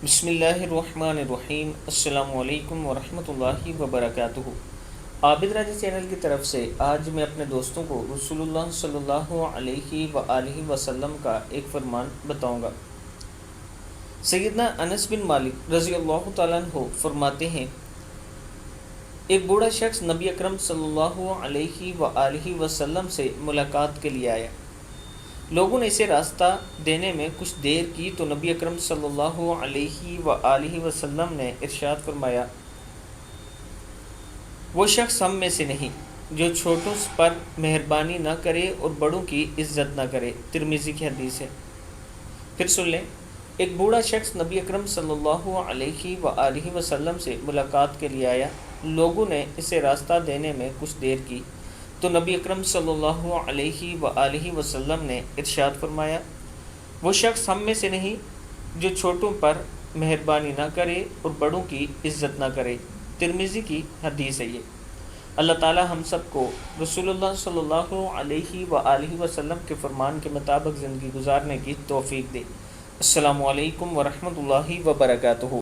بسم اللہ الرحمن الرحیم۔ السلام علیکم ورحمۃ اللہ وبرکاتہ۔ عابد راجہ چینل کی طرف سے آج میں اپنے دوستوں کو رسول اللہ صلی اللہ علیہ وآلہ وسلم کا ایک فرمان بتاؤں گا۔ سیدنا انس بن مالک رضی اللہ تعالیٰ عنہ فرماتے ہیں، ایک بوڑھا شخص نبی اکرم صلی اللہ علیہ وآلہ وسلم سے ملاقات کے لیے آیا۔ لوگوں نے اسے راستہ دینے میں کچھ دیر کی تو نبی اکرم صلی اللہ علیہ وآلہ وسلم نے ارشاد فرمایا، وہ شخص ہم میں سے نہیں جو چھوٹوں پر مہربانی نہ کرے اور بڑوں کی عزت نہ کرے۔ ترمذی کی حدیث ہے۔ پھر سن لیں، ایک بوڑھا شخص نبی اکرم صلی اللہ علیہ وآلہ وسلم سے ملاقات کے لیے آیا۔ لوگوں نے اسے راستہ دینے میں کچھ دیر کی تو نبی اکرم صلی اللہ علیہ وآلہ وسلم نے ارشاد فرمایا، وہ شخص ہم میں سے نہیں جو چھوٹوں پر مہربانی نہ کرے اور بڑوں کی عزت نہ کرے۔ ترمذی کی حدیث ہے یہ۔ اللہ تعالی ہم سب کو رسول اللہ صلی اللہ علیہ وآلہ وسلم کے فرمان کے مطابق زندگی گزارنے کی توفیق دے۔ السلام علیکم ورحمۃ اللہ وبرکاتہ۔